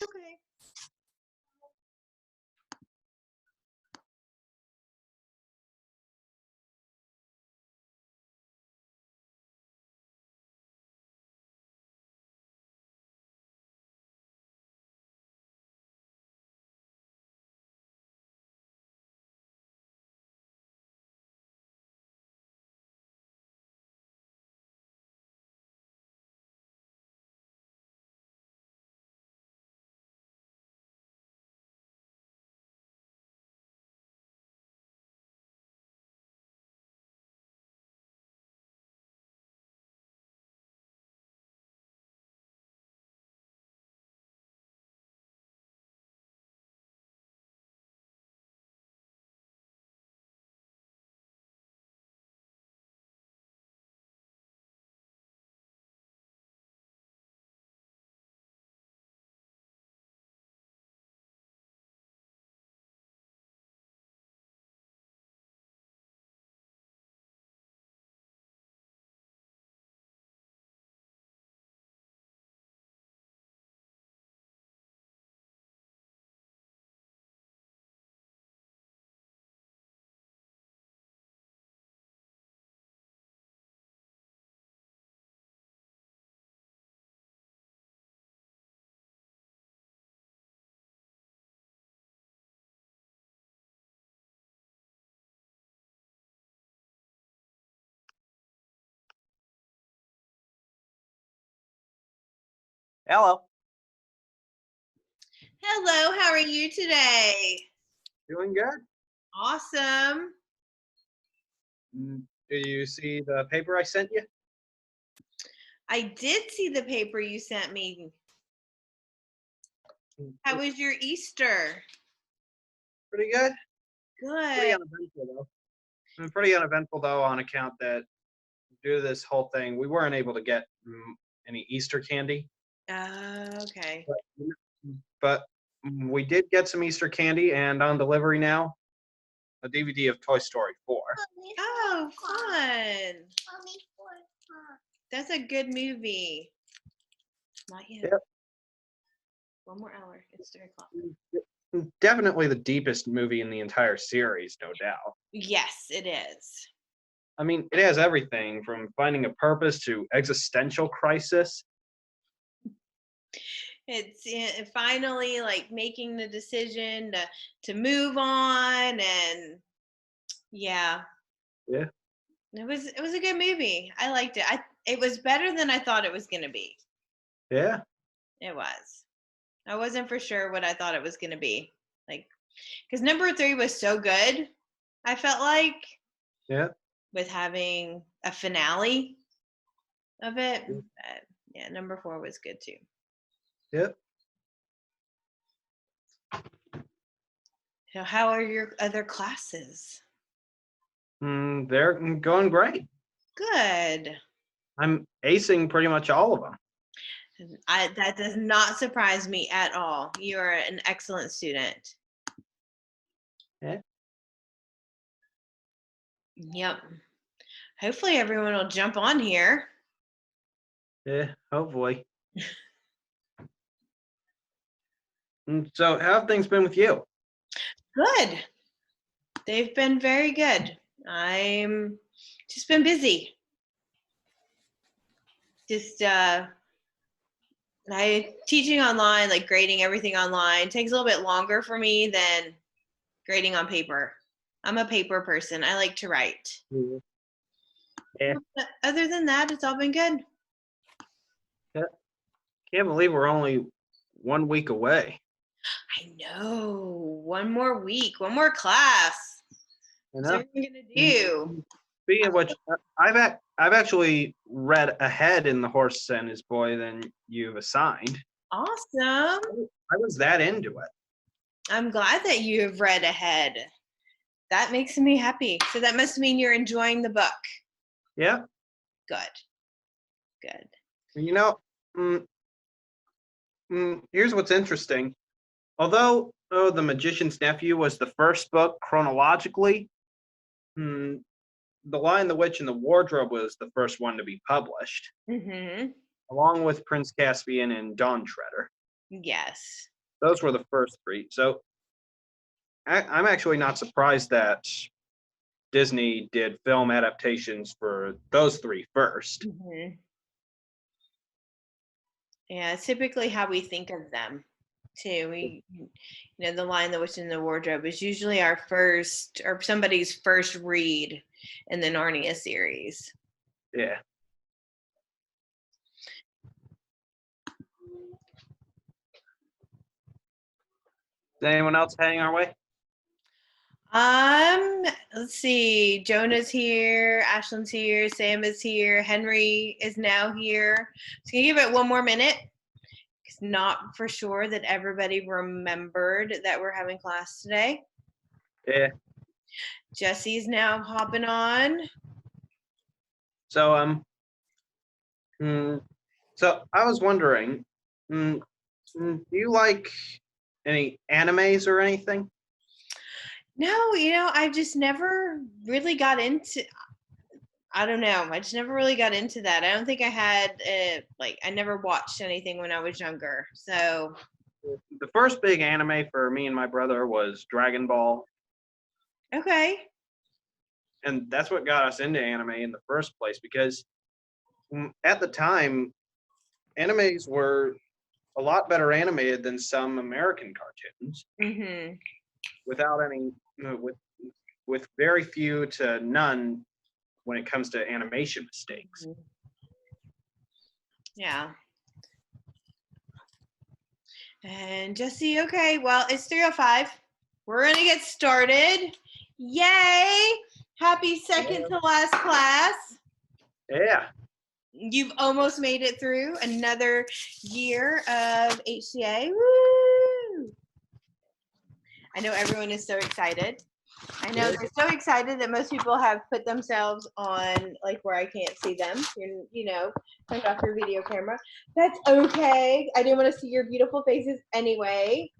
Okay. Hello. Hello, how are you today? Doing good. Awesome. Do you see the paper I sent you? I did see the paper you sent me. How was your Easter? Pretty good. Pretty Good. uneventful though. Pretty uneventful though, on account that due to this whole thing, we weren't able to get any Easter candy. Okay. But we did get some Easter candy, and on delivery now, a DVD of Toy Story 4. Oh, fun. That's a good movie. Not yet. Yep. 1 more hour. It's 3 o'clock. Definitely the deepest movie in the entire series, no doubt. Yes, it is. I mean, it has everything from finding a purpose to existential crisis. It's finally like making the decision to move on, and yeah. Yeah. It was a good movie. I liked it. It was better than I thought it was going to be. Yeah. It was. I wasn't for sure what I thought it was going to be. Like, because number 3 was so good, I felt like. Yeah. With having a finale of it. But yeah, number 4 was good too. Yep. So how are your other classes? They're going great. Good. I'm acing pretty much all of them. That does not surprise me at all. You are an excellent student. Yeah. Yep. Hopefully everyone will jump on here. Yeah, hopefully. So how have things been with you? Good. They've been very good. I'm just been busy. Just teaching online, like grading everything online takes a little bit longer for me than grading on paper. I'm a paper person. I like to write. Yeah. But other than that, it's all been good. Yeah. Can't believe we're only 1 week away. I know. 1 more week, 1 more class. What's everyone gonna do? Speaking of which, I've actually read ahead in The Horse and His Boy than you've assigned. Awesome. I was that into it. I'm glad that you have read ahead. That makes me happy. So that must mean you're enjoying the book. Yeah. Good. Good. You know, here's what's interesting. Although The Magician's Nephew was the first book chronologically, The Lion, the Witch, and the Wardrobe was the first one to be published, Mm-hmm. along with Prince Caspian and Dawn Treader. Yes. Those were the first three. So I'm actually not surprised that Disney did film adaptations for those three first. Mhm. Yeah, it's typically how we think of them too. The Lion, the Witch, and the Wardrobe is usually our first or somebody's first read in the Narnia series. Yeah. Is anyone else heading our way? Let's see. Jonah's here, Ashlyn's here, Sam is here, Henry is now here. So can you give it one more minute? It's not for sure that everybody remembered that we're having class today. Yeah. Jesse's now hopping on. So so I was wondering, do you like any animes or anything? No, I just never really got into. I don't know. I just never really got into that. I don't think I had I never watched anything when I was younger. So The first big anime for me and my brother was Dragon Ball, okay. and that's what got us into anime in the first place because at the time, animes were a lot better animated than some American cartoons Mhm. without any with very few to none when it comes to animation mistakes. Mhm. Yeah. And Jesse, okay, well, it's 3:05. We're gonna get started. Yay! Happy second to last class. Yeah. You've almost made it through another year of HCA. Woo! I know everyone is so excited. I know they're so excited that most people have put themselves on where I can't see them. Turned off your video camera. That's okay. I didn't want to see your beautiful faces anyway.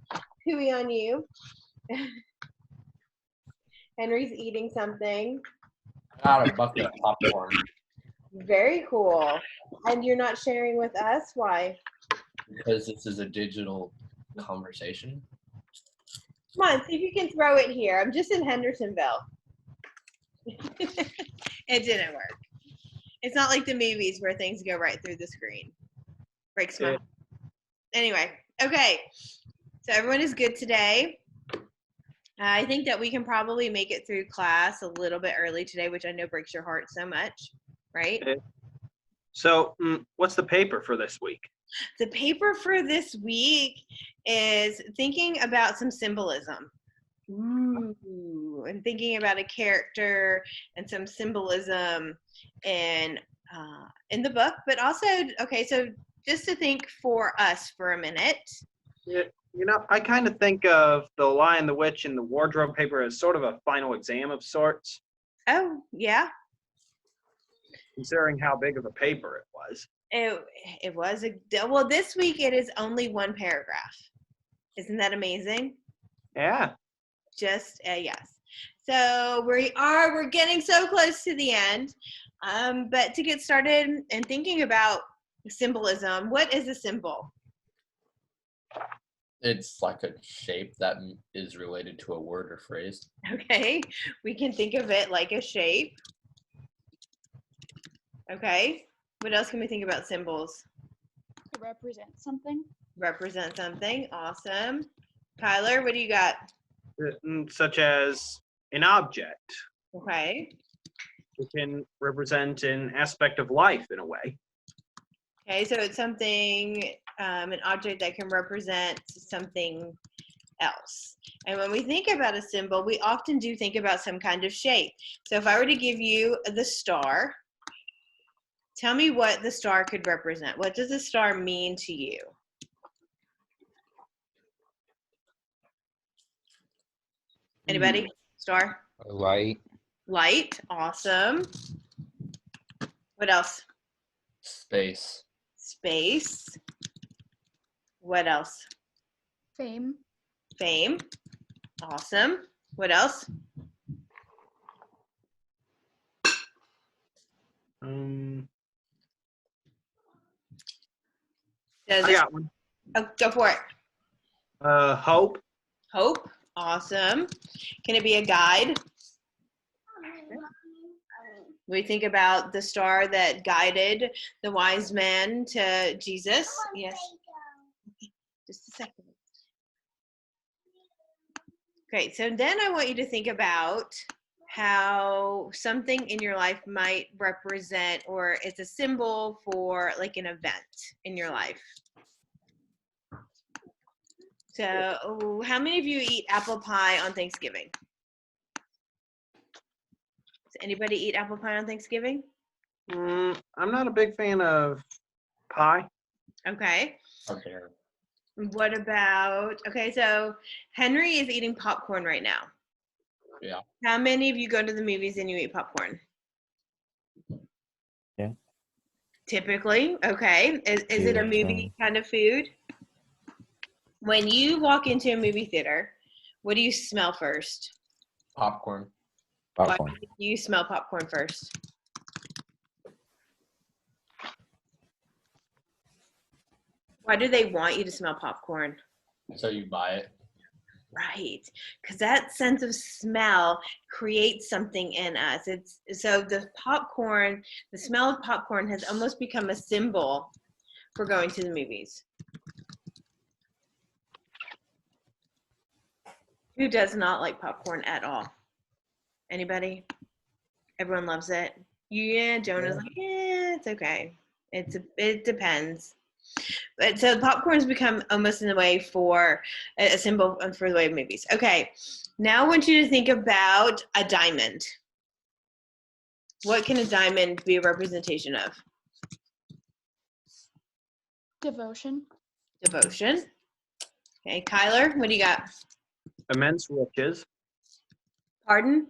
Hooey on you. Henry's eating something. I got a bucket of popcorn Very cool. And you're not sharing with us? Why? because this is a digital conversation. Come on, see if you can throw it here. I'm just in Hendersonville. It didn't work. It's not like the movies where things go right through the screen. Breaks my heart. Anyway, okay. So everyone is good today. I think that we can probably make it through class a little bit early today, which I know breaks your heart so much, right? So what's the paper for this week? The paper for this week is thinking about some symbolism. Ooh, and thinking about a character and some symbolism in the book, but also, okay, so just to think for us for a minute. Yeah, I kind of think of The Lion, the Witch, and the Wardrobe paper as sort of a final exam of sorts. Oh, yeah. Considering how big of a paper it was. It was well, this week it is only one paragraph. Isn't that amazing? Yeah. Just yes. So we're getting so close to the end. But to get started and thinking about symbolism, what is a symbol? It's like a shape that is related to a word or phrase. Okay, we can think of it like a shape. Okay, what else can we think about symbols? To represent something. Represent something. Awesome. Kyler, what do you got? Such as an object. Okay. It can represent an aspect of life in a way. Okay, so it's something, an object that can represent something else. And when we think about a symbol, we often do think about some kind of shape. So if I were to give you the star, tell me what the star could represent. What does the star mean to you? Anybody? Star? Light. Light. Awesome. What else? Space. Space. What else? Fame. Fame. Awesome. What else? I got one. Oh, go for it. Hope. Hope. Awesome. Can it be a guide? We think about the star that guided the wise men to Jesus. Yes. Just a second. Great. So then I want you to think about how something in your life might represent or it's a symbol for like an event in your life. So how many of you eat apple pie on Thanksgiving? Does anybody eat apple pie on Thanksgiving? I'm not a big fan of pie. Okay. Okay. What about, okay, so Henry is eating popcorn right now. Yeah. How many of you go to the movies and you eat popcorn? Yeah. Typically, okay. Is it a movie kind of food? When you walk into a movie theater, what do you smell first? Popcorn. Why Popcorn. do you smell popcorn first? Why do they want you to smell popcorn? So you buy it. Right, because that sense of smell creates something in us. It's so the popcorn, the smell of popcorn has almost become a symbol for going to the movies. Who does not like popcorn at all? Anybody? Everyone loves it. Yeah, Jonah's like, yeah, it's okay. It depends. But so popcorn's become almost in a way for a symbol for the way of movies. Okay, now I want you to think about a diamond. What can a diamond be a representation of? Devotion. Devotion. Okay, Kyler, what do you got? Immense riches. Pardon?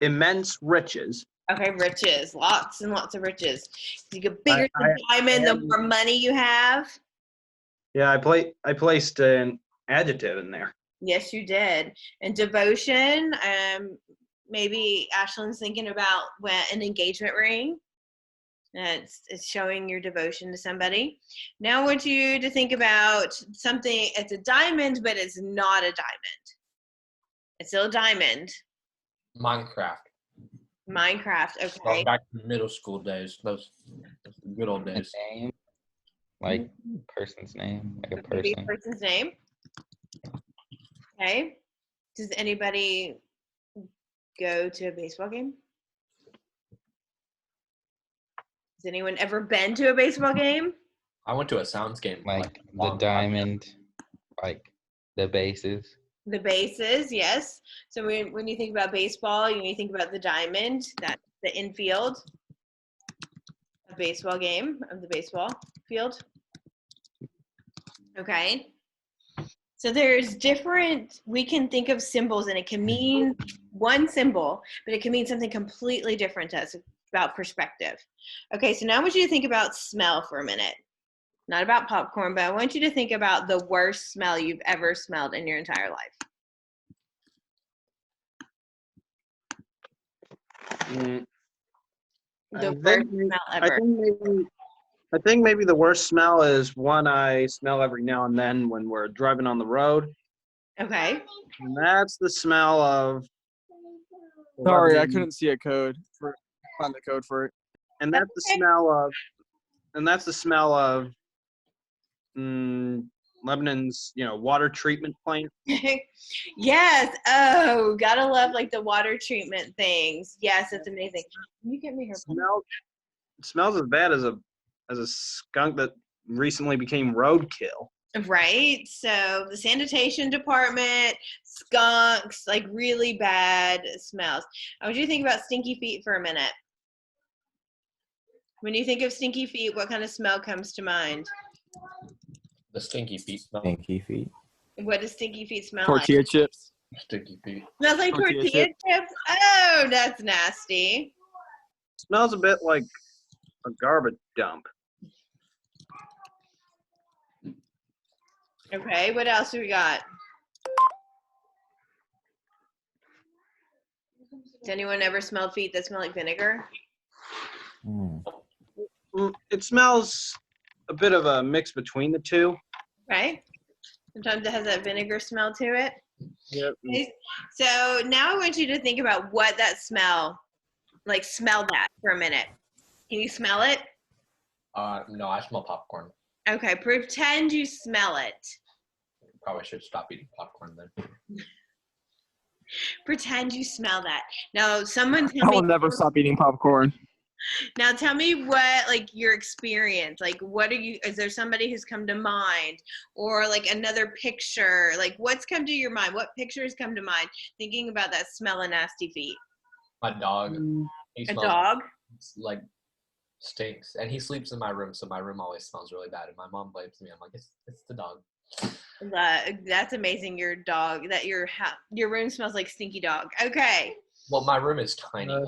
Immense riches. Okay, riches. Lots and lots of riches. You get bigger I- the diamond, the more money you have. Yeah, I placed an adjective in there. Yes, you did. And devotion, maybe Ashlyn's thinking about an engagement ring. It's showing your devotion to somebody. Now I want you to think about something, it's a diamond, but it's not a diamond. It's still a diamond. Minecraft. Minecraft, okay. Going back to middle school days. Those good old A days. name, like person's name, like a It could be a person. person's name. Okay. Does anybody go to a baseball game? Has anyone ever been to a baseball game? I went to a Sounds game. Like a the long time ago. diamond, like the bases. The bases, yes. So when you think about baseball, you think about the diamond, that's the infield. A baseball game of the baseball field. Okay. So there's different, we can think of symbols and it can mean one symbol, but it can mean something completely different to us about perspective. Okay, so now I want you to think about smell for a minute. Not about popcorn, but I want you to think about the worst smell you've ever smelled in your entire life. The worst smell ever. I think maybe the worst smell is one I smell every now and then when we're driving on the road. Okay. And that's the smell of. Sorry, I Lebanon. couldn't see a code for find the code for it. And that's the smell of. And that's the smell of. Lebanon's, water treatment plant. Yes. Oh, gotta love like the water treatment things. Yes, it's amazing. Can you get me her It smells as bad as a skunk that recently became roadkill. Right. So the sanitation department, skunks, like really bad smells. I want you to think about stinky feet for a minute. When you think of stinky feet, what kind of smell comes to mind? The stinky feet smell. Stinky feet. What does stinky feet smell Tortilla chips. Stinky feet. like? Smells like Tortilla tortilla chips. Oh, that's nasty. Smells a bit like a garbage dump. Okay, what else do we got? Has anyone ever smelled feet that smell like vinegar? It smells a bit of a mix between the two. Okay. Sometimes it has that vinegar smell to it. Yep. Okay, so now I want you to think about what that smell, like smell that for a minute. Can you smell it? No, I smell popcorn. Okay, pretend you smell it. Probably should stop eating popcorn then. Pretend you smell that. Now, someone I tell me. will never stop eating popcorn. Now, tell me what, like, your experience. Like, what are you? Is there somebody who's come to mind, or like another picture? Like, what's come to your mind? What pictures come to mind thinking about that smell of nasty feet? My dog, he A smells dog? like stinks, and he sleeps in my room, so my room always smells really bad. And my mom blames me. I'm like, it's the dog. That's amazing. Your dog, that your room smells like stinky dog. Okay. Well, my room is tiny.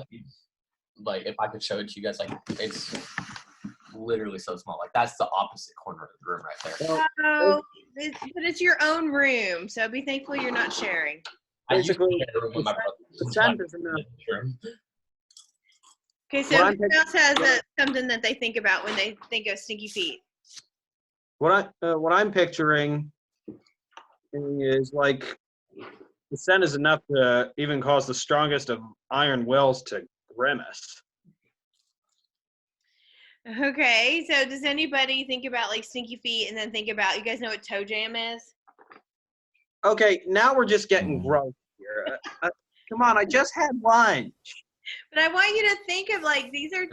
Like if I could show it to you guys, like it's literally so small. Like that's the opposite corner of the room right there. Oh, but it's your own room, so be thankful you're not sharing. I used to Basically, share a room with my brother. the scent is enough. Okay, so What I'm who else has something that they think about when they think of stinky feet? What I'm picturing is like the scent is enough to even cause the strongest of iron wills to grimace. Okay, so does anybody think about like stinky feet and then think about, you guys know what toe jam is? Okay, now we're just getting gross here. Come on, I just had lunch. But I want you to think of like these are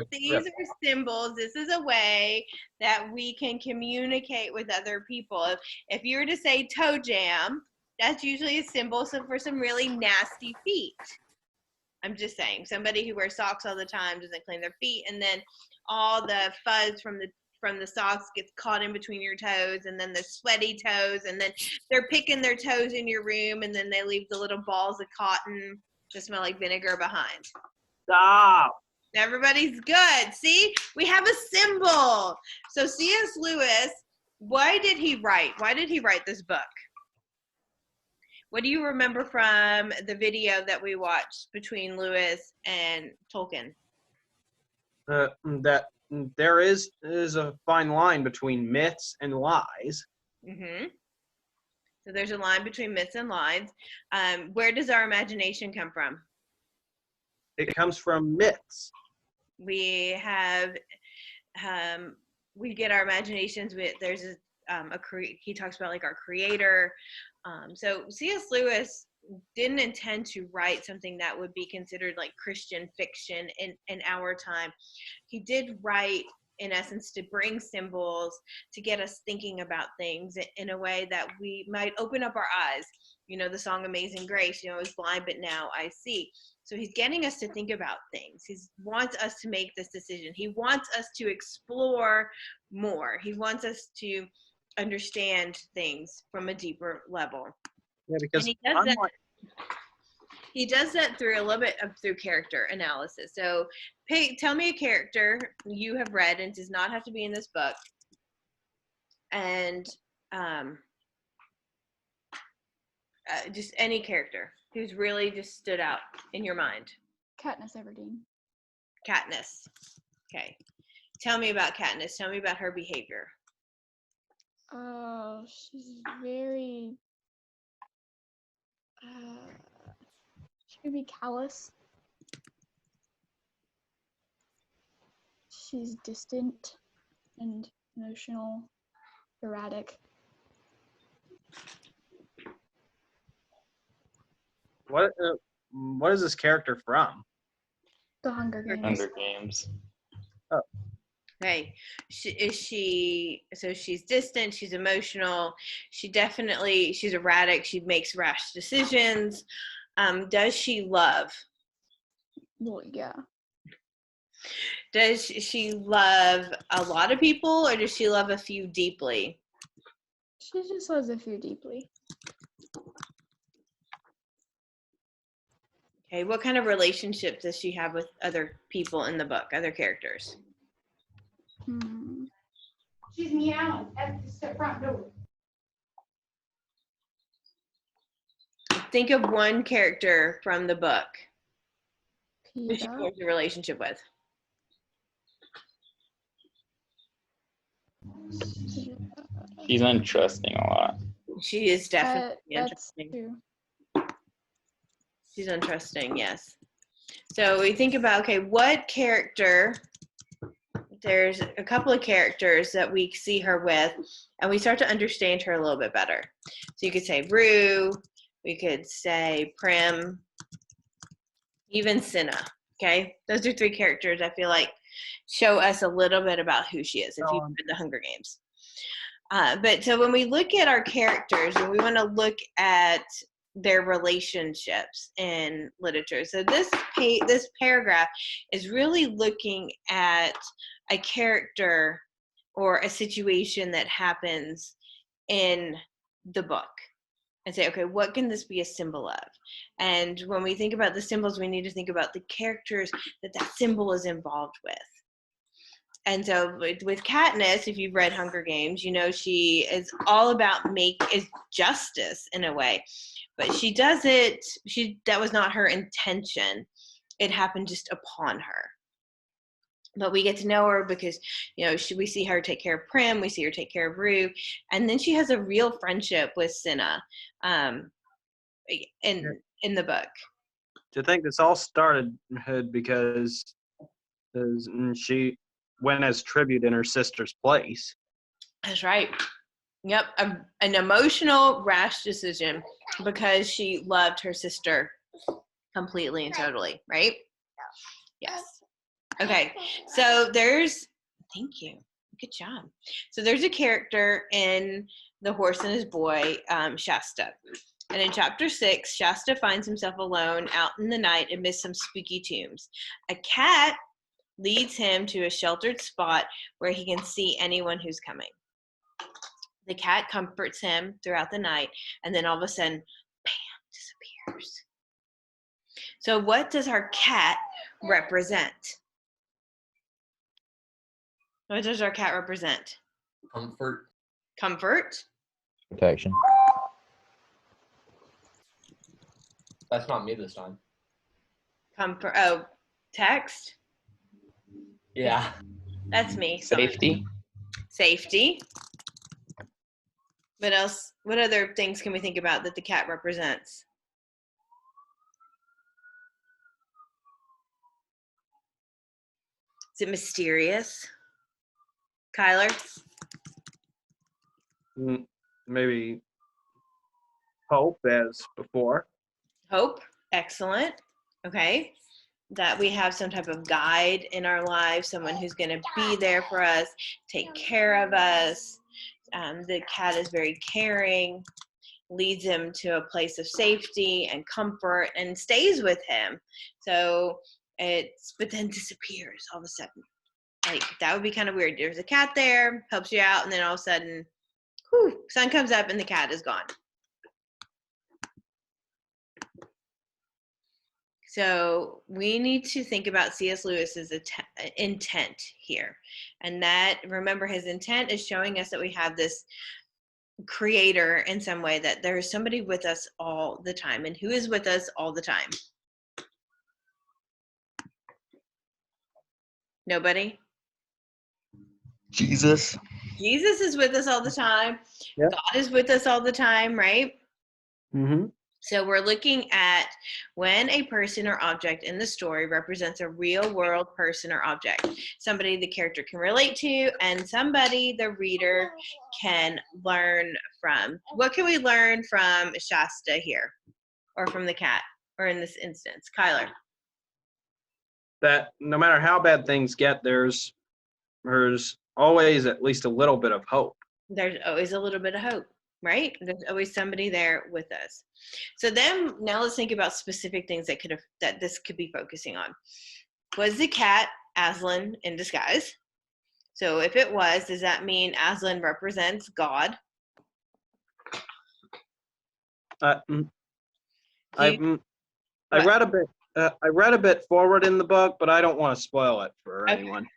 symbols. This is a way that we can communicate with other people. If you were to say toe jam, that's usually a symbol for some really nasty feet. I'm just saying, somebody who wears socks all the time doesn't clean their feet, and then all the fuzz from the socks gets caught in between your toes, and then the sweaty toes, and then they're picking their toes in your room, and then they leave the little balls of cotton to smell like vinegar behind. Stop. Everybody's good. See, we have a symbol. So C.S. Lewis, why did he write this book? What do you remember from the video that we watched between Lewis and Tolkien? That there is a fine line between myths and lies. Mm-hmm. So there's a line between myths and lies. Where does our imagination come from? It comes from myths. We have, we get our imaginations with, there's he talks about like our creator. So C.S. Lewis didn't intend to write something that would be considered like Christian fiction in our time. He did write, in essence, to bring symbols, to get us thinking about things in a way that we might open up our eyes. You know, the song Amazing Grace, I was blind, but now I see. So he's getting us to think about things. He wants us to make this decision. He wants us to explore more. He wants us to understand things from a deeper level. Yeah, because And he does that through a little bit through character analysis. So tell me a character you have read, and does not have to be in this book, and just any character who's really just stood out in your mind. Katniss Everdeen. Katniss. Okay. Tell me about Katniss. Tell me about her behavior. She's very, she could be callous. She's distant and emotional, erratic. what is this character from? The Hunger Games. Hunger Games. Okay. So she's distant, she's emotional, she's erratic, she makes rash decisions. Does she love? Well, yeah. Does she love a lot of people, or does she love a few deeply? She just loves a few deeply. Okay, what kind of relationship does she have with other people in the book, other characters? She's meowing at the front door. Think of one character from the book who she Peeta. forms a relationship with. She's untrusting a lot. She is definitely That's interesting. true. She's interesting, yes. So we think about, okay, what character, there's a couple of characters that we see her with, and we start to understand her a little bit better. So you could say Rue, we could say Prim, even Cinna, okay? Those are 3 characters I feel like show us a little bit about who she is if you've read the Hunger Games. But so when we look at our characters, and we want to look at their relationships in literature. So this paragraph is really looking at a character or a situation that happens in the book and say, okay, what can this be a symbol of? And when we think about the symbols, we need to think about the characters that symbol is involved with. And so with Katniss, if you've read Hunger Games, you know she is all about is justice in a way. But she does it, that was not her intention. It happened just upon her. But we get to know her because, you know, we see her take care of Prim, we see her take care of Rue, and then she has a real friendship with Cinna in the book. To think this all started because she went as tribute in her sister's place. That's right. Yep, an emotional, rash decision because she loved her sister completely and totally, right? Yes. Okay, so thank you. Good job. So there's a character in The Horse and His Boy, Shasta. And in chapter 6, Shasta finds himself alone out in the night amidst some spooky tombs. A cat leads him to a sheltered spot where he can see anyone who's coming. The cat comforts him throughout the night, and then all of a sudden, bam, disappears. So what does our cat represent? What does our cat represent? Comfort. Comfort? Protection. That's not me this time. Comfort. Oh, text? Yeah. That's me. Safety. Safety. What else? What other things can we think about that the cat represents? Is it mysterious? Kyler? Maybe hope as before. Hope. Excellent. Okay. That we have some type of guide in our lives, someone who's going to be there for us, take care of us. The cat is very caring, leads him to a place of safety and comfort and stays with him. So but then disappears all of a sudden. Like, that would be kind of weird. There's a cat there, helps you out, and then all of a sudden, sun comes up and the cat is gone. So we need to think about C.S. Lewis's intent here. And that, remember, his intent is showing us that we have this creator in some way, that there is somebody with us all the time. And who is with us all the time? Nobody? Jesus. Jesus is with us all the time. Yep. God is with us all the time, right? Mm-hmm. So we're looking at when a person or object in the story represents a real world person or object, somebody the character can relate to, and somebody the reader can learn from. What can we learn from Shasta here, or from the cat, or in this instance, Kyler? That no matter how bad things get, there's always at least a little bit of hope. There's always a little bit of hope, right? There's always somebody there with us. So then, now let's think about specific things that this could be focusing on. Was the cat Aslan in disguise? So if it was, does that mean Aslan represents God? I read a bit. I read a bit forward in the book, but I don't want to spoil it for anyone.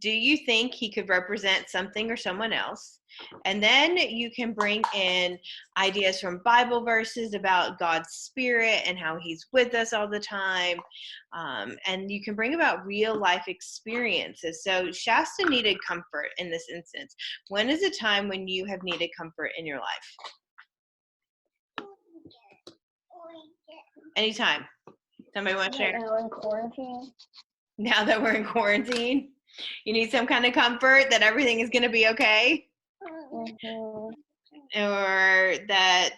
do you think he could represent something or someone else? And then you can bring in ideas from Bible verses about God's spirit and how he's with us all the time. And you can bring about real life experiences. So Shasta needed comfort in this instance. When is a time when you have needed comfort in your life? Anytime. Somebody want to share? Now in quarantine. Now that we're in quarantine, you need some kind of comfort that everything is going to be okay, Mhm. or that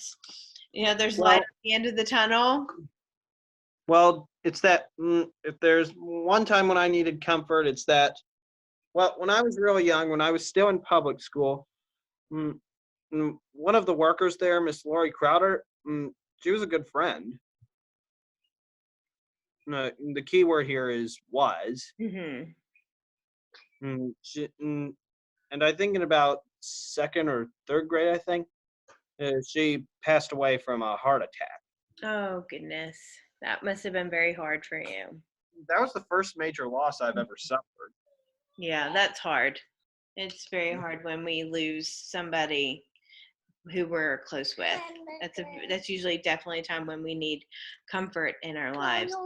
there's light at the end of the tunnel. Well, it's that if there's one time when I needed comfort, it's that, well, when I was really young, when I was still in public school, one of the workers there, Miss Lori Crowder, she was a good friend. The key word here is was. Mm-hmm. And I think in about second or third grade, I think, she passed away from a heart attack. Oh, goodness. That must have been very hard for you. That was the first major loss I've ever suffered. Yeah, that's hard. It's very hard when we lose somebody who we're close with. That's usually definitely a time when we need comfort in our lives.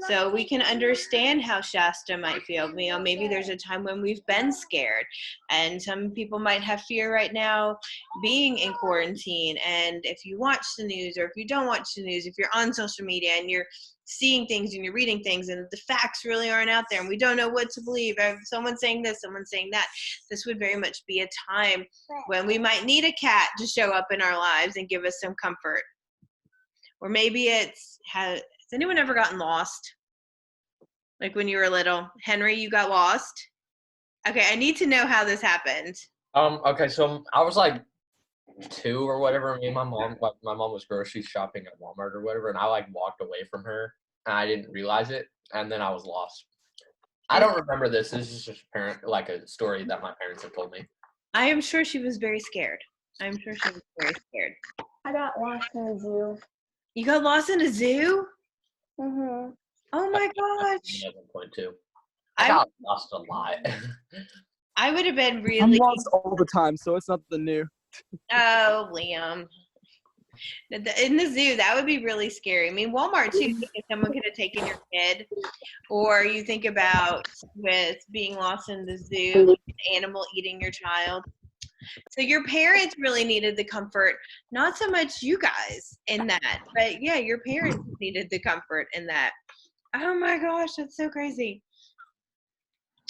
So we can understand how Shasta might feel. Maybe there's a time when we've been scared, and some people might have fear right now being in quarantine. And if you watch the news, or if you don't watch the news, if you're on social media and you're seeing things and you're reading things and the facts really aren't out there and we don't know what to believe, someone's saying this, someone's saying that, this would very much be a time when we might need a cat to show up in our lives and give us some comfort. Or maybe has anyone ever gotten lost? Like when you were little? Henry, you got lost? Okay, I need to know how this happened. Okay, so I was like 2 or whatever. Me and my mom was grocery shopping at Walmart or whatever, and I like walked away from her and I didn't realize it, and then I was lost. I don't remember this. This is just a story that my parents have told me. I am sure she was very scared. I'm sure she was very scared. I got lost in a zoo. You got lost in a zoo? Mm-hmm. Oh my gosh. 11.2. I got lost a lot. I would have been I'm really. lost all the time, so it's nothing new. Oh, Liam. In the zoo, that would be really scary. I mean, Walmart too. If someone could have taken your kid, or you think about with being lost in the zoo, like an animal eating your child. So your parents really needed the comfort, not so much you guys in that, but yeah, your parents needed the comfort in that. Oh my gosh, that's so crazy.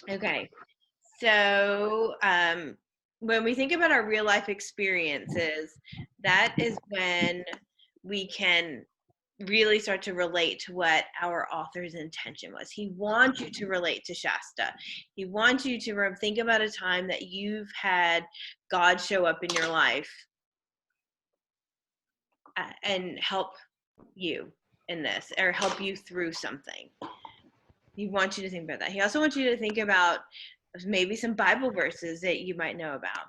Okay, so when we think about our real life experiences, that is when we can really start to relate to what our author's intention was. He wants you to relate to Shasta. He wants you to think about a time that you've had God show up in your life and help you in this, or help you through something. He wants you to think about that. He also wants you to think about maybe some Bible verses that you might know about.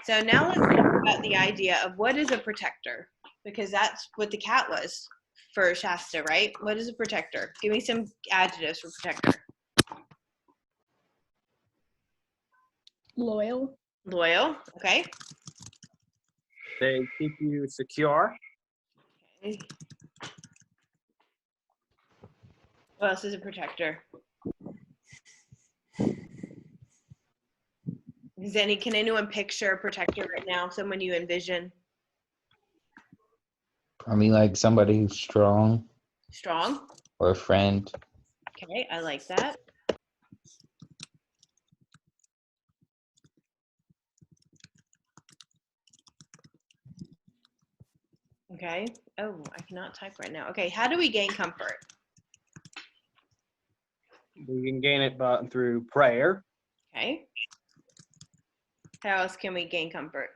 So now let's think about the idea of what is a protector, because that's what the cat was for Shasta, right? What is a protector? Give me some adjectives for protector. Loyal. Loyal, okay. They keep you secure. Okay. What else is a protector? Can anyone picture a protector right now? Someone you envision? I mean, like somebody who's strong Strong? or a friend. Okay, I like that. Okay. Oh, I cannot type right now. Okay, how do we gain comfort? We can gain it through prayer. Okay. How else can we gain comfort?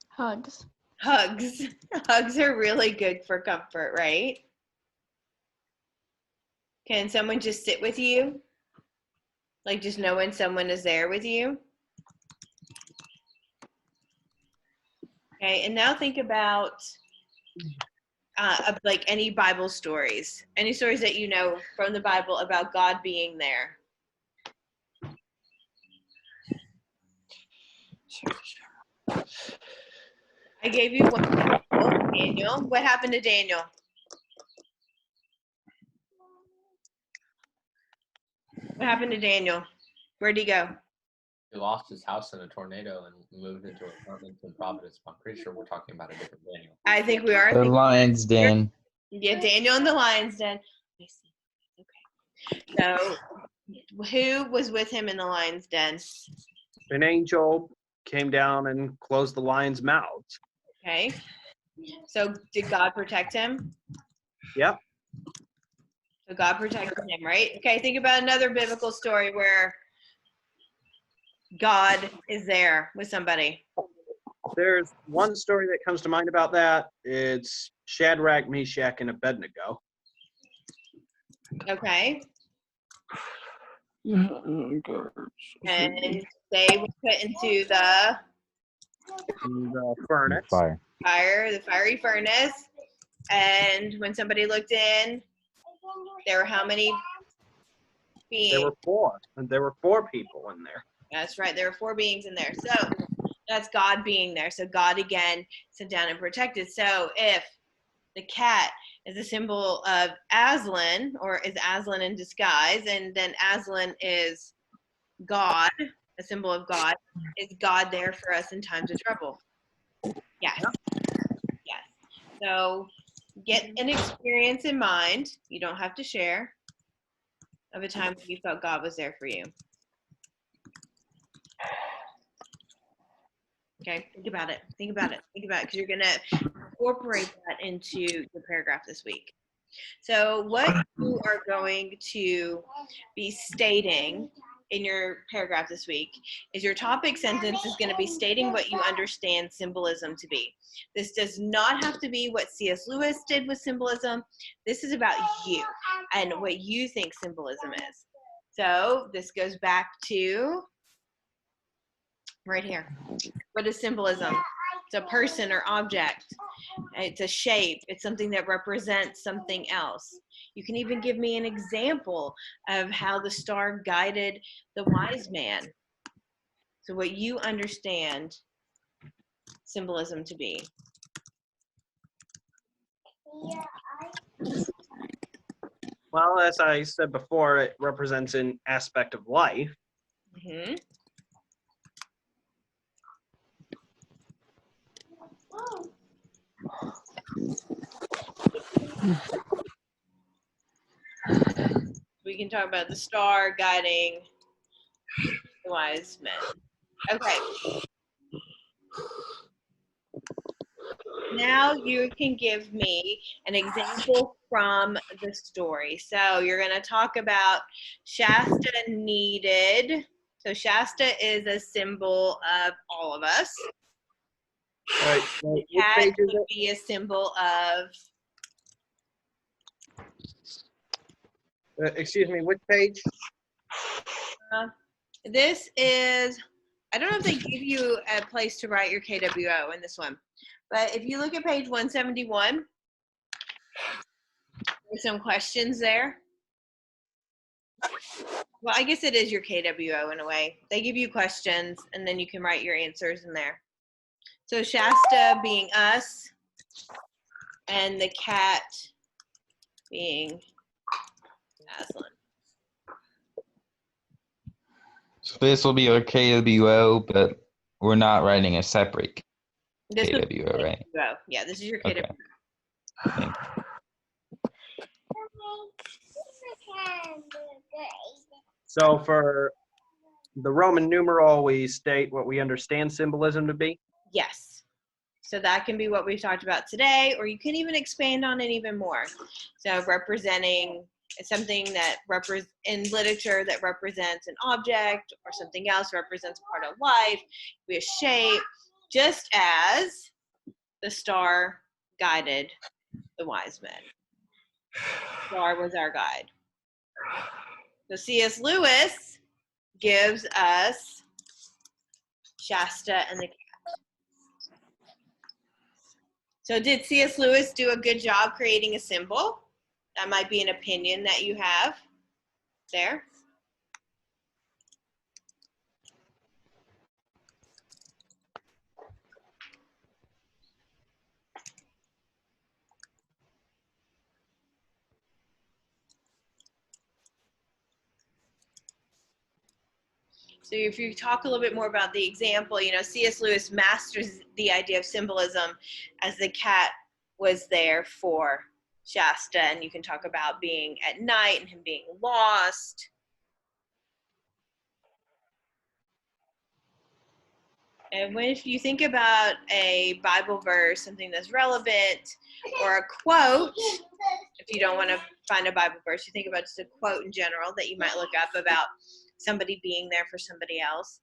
Hugs. Hugs. Hugs are really good for comfort, right? Can someone just sit with you? Like just knowing someone is there with you? Okay, and now think about of like any Bible stories, any stories that you know from the Bible about God being there. I gave you one example, Daniel. What happened to Daniel? What happened to Daniel? Where'd he go? He lost his house in a tornado and moved into an apartment in Providence. I'm pretty sure we're talking about a different Daniel. I think we are. The lion's den. Yeah, Daniel in the lion's den. Okay. So, who was with him in the lion's den? An angel came down and closed the lion's mouths. Okay. So, did God protect him? Yep. So, God protected him, right? Okay, think about another biblical story where God is there with somebody. There's one story that comes to mind about that. It's Shadrach, Meshach, and Abednego. Okay. Oh, God. And they were put into the The furnace. Fire. the fiery furnace. And when somebody looked in, there were how many beings? There were four. And there were four people in there. That's right. There were 4 beings in there. So that's God being there. So God again sat down and protected. So if the cat is a symbol of Aslan, or is Aslan in disguise, and then Aslan is God, a symbol of God, is God there for us in times of trouble? Yes. Yes. So get an experience in mind. You don't have to share, of a time when you felt God was there for you. Okay, think about it. Think about it. Think about it, because you're going to incorporate that into your paragraph this week. So what you are going to be stating in your paragraph this week is your topic sentence is going to be stating what you understand symbolism to be. This does not have to be what C.S. Lewis did with symbolism. This is about you and what you think symbolism is. So this goes back to right here. What is symbolism? It's a person or object. It's a shape. It's something that represents something else. You can even give me an example of how the star guided the wise man. So what you understand symbolism to be. Well, as I said before, it represents an aspect of life. Mm-hmm. We can talk about the star guiding the wise men. Okay. Now you can give me an example from the story. So you're going to talk about Shasta needed. So Shasta is a symbol of all of us. All right. The cat would be a symbol of. Excuse me, which page? This is, I don't know if they give you a place to write your KWO in this one, but if you look at page 171, there's some questions there. Well, I guess it is your KWO in a way. They give you questions and then you can write your answers in there. So Shasta being us and the cat being Aslan. So this will be our KWO, but we're not writing a separate This is KWO, right? KWO. Yeah, this is your KWO. Okay. Thank you. So for the Roman numeral, we state what we understand symbolism to be. Yes. So that can be what we've talked about today, or you can even expand on it even more. So representing something that in literature that represents an object or something else represents a part of life, be a shape, just as the star guided the wise men. The star was our guide. So C.S. Lewis gives us Shasta and the cat. So did C.S. Lewis do a good job creating a symbol? That might be an opinion that you have there. So if you talk a little bit more about the example, C.S. Lewis masters the idea of symbolism as the cat was there for Shasta, and you can talk about being at night and him being lost. And if you think about a Bible verse, something that's relevant, or a quote, if you don't want to find a Bible verse, you think about just a quote in general that you might look up about somebody being there for somebody else.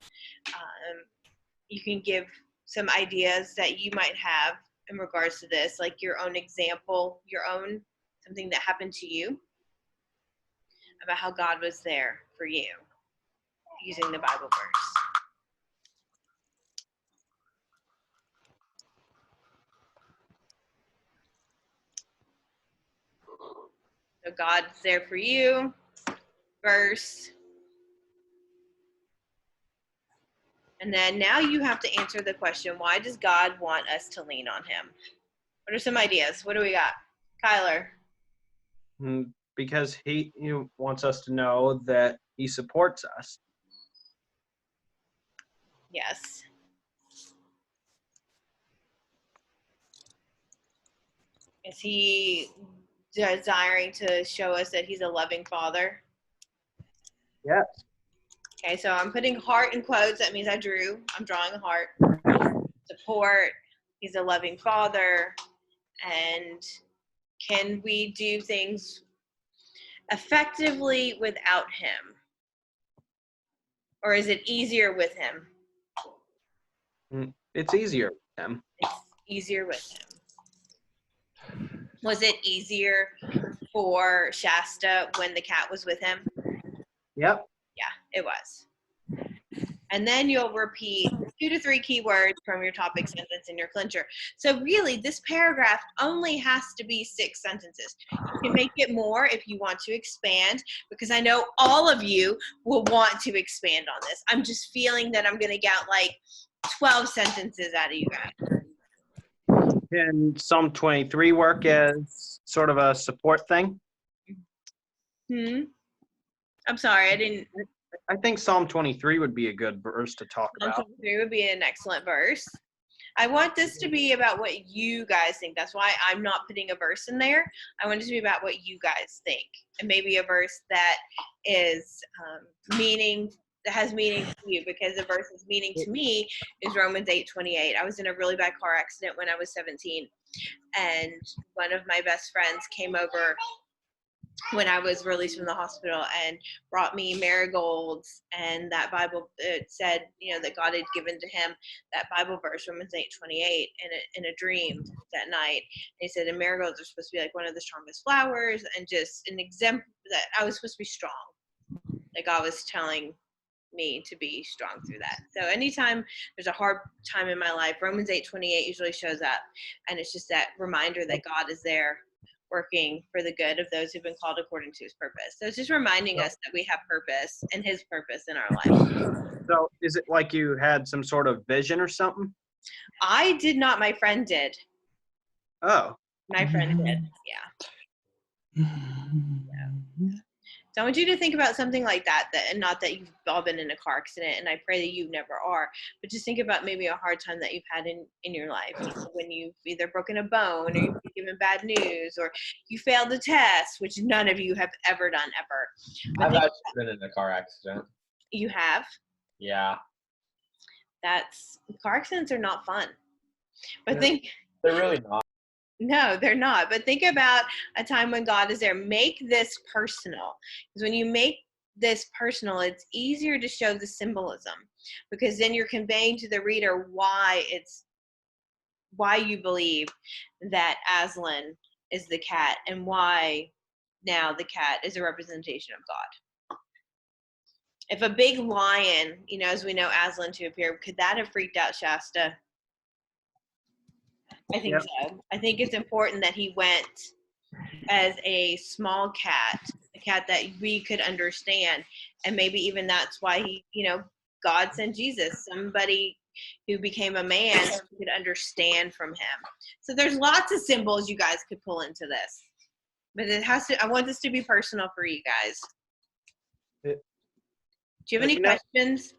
You can give some ideas that you might have in regards to this, like your own example, something that happened to you about how God was there for you using the Bible verse. So God's there for you, verse. And then now you have to answer the question, why does God want us to lean on him? What are some ideas? What do we got? Kyler. Because he wants us to know that he supports us. Yes. Is he desiring to show us that he's a loving father? Yes. Okay, so I'm putting heart in quotes. That means I'm drawing a heart. Support. He's a loving father. And can we do things effectively without him? Or is it easier with him? It's easier with him. It's easier with him. Was it easier for Shasta when the cat was with him? Yep. Yeah, it was. And then you'll repeat 2 to 3 keywords from your topic sentence in your clincher. So really, this paragraph only has to be 6 sentences. You can make it more if you want to expand, because I know all of you will want to expand on this. I'm just feeling that I'm going to get like 12 sentences out of you guys. Can Psalm 23 work as sort of a support thing? I'm sorry, I didn't. I think Psalm 23 would be a good verse to talk Psalm about. 23 would be an excellent verse. I want this to be about what you guys think. That's why I'm not putting a verse in there. I want it to be about what you guys think, and maybe a verse that is that has meaning to you, because the verse that's meaning to me is Romans 8:28. I was in a really bad car accident when I was 17, and one of my best friends came over when I was released from the hospital and brought me marigolds, and that Bible, it said, that God had given to him that Bible verse, Romans 8:28, in a dream that night. And he said, and marigolds are supposed to be like one of the strongest flowers, and just an example that I was supposed to be strong. Like God was telling me to be strong through that. So anytime there's a hard time in my life, Romans 8:28 usually shows up, and it's just that reminder that God is there working for the good of those who've been called according to his purpose. So it's just reminding us that we have purpose and his purpose in our life. So is it like you had some sort of vision or something? I did not. My friend did. Oh. My friend did. Yeah. So I want you to think about something like that, and not that you've all been in a car accident, and I pray that you never are, but just think about maybe a hard time that you've had in your life, when you've either broken a bone, or you've been given bad news, or you failed a test, which none of you have ever done, ever. But I've actually been in a car accident. You have? Yeah. Car accidents are not fun. But they're really not. No, they're not. But think about a time when God is there. Make this personal. Because when you make this personal, it's easier to show the symbolism, because then you're conveying to the reader why you believe that Aslan is the cat, and why now the cat is a representation of God. If a big lion, as we know Aslan to appear, could that have freaked out Shasta? I think Yep. so. I think it's important that he went as a small cat, a cat that we could understand. And maybe even that's why he, God sent Jesus, somebody who became a man so we could understand from him. So there's lots of symbols you guys could pull into this. But I want this to be personal for you guys. Do you have any questions?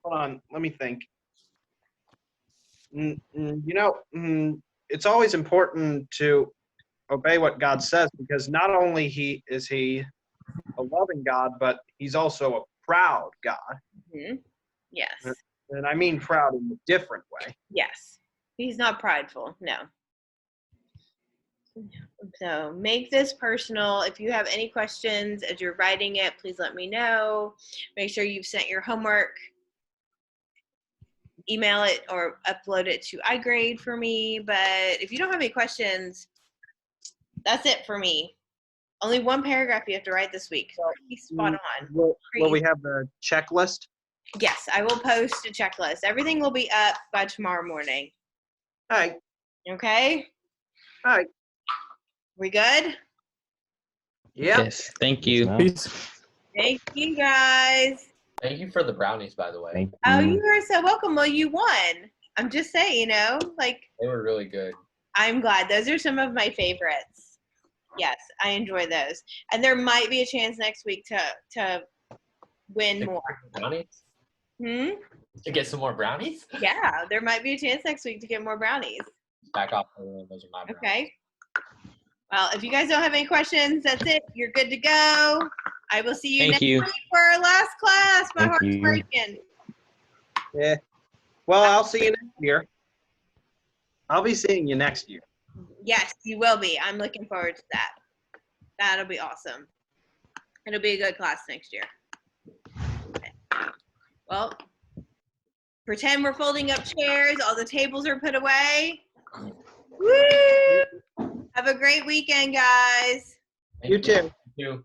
Hold on, let me think. It's always important to obey what God says, because not only is he a loving God, but he's also a proud God. Mm-hmm. Yes. And I mean proud in a different way. Yes. He's not prideful. No. So make this personal. If you have any questions as you're writing it, please let me know. Make sure you've sent your homework. Email it or upload it to iGrade for me. But if you don't have any questions, that's it for me. Only one paragraph you have to write this week. Pretty spot on. Will we have the checklist? Yes, I will post a checklist. Everything will be up by tomorrow morning. All right. Okay? All right. We good? Yeah. Yes, thank you. Peace. Thank you, guys. Thank you for the brownies, by the way. Thank Oh, you. you are so welcome. Well, you won. I'm just saying, They were really good. I'm glad. Those are some of my favorites. Yes, I enjoy those. And there might be a chance next week to win more. Brownies? To get some more brownies? Yeah, there might be a chance next week to get more brownies. Back off. Those are my brownies. Okay. Well, if you guys don't have any questions, that's it. You're good to go. I will see you Thank next you. week for our last class. My Thank heart's you. breaking. Yeah. Well, I'll see you next year. I'll be seeing you next year. Yes, you will be. I'm looking forward to that. That'll be awesome. It'll be a good class next year. Okay. Well, pretend we're folding up chairs. All the tables are put away. Woo! Have a great weekend, guys. Thank You too. You.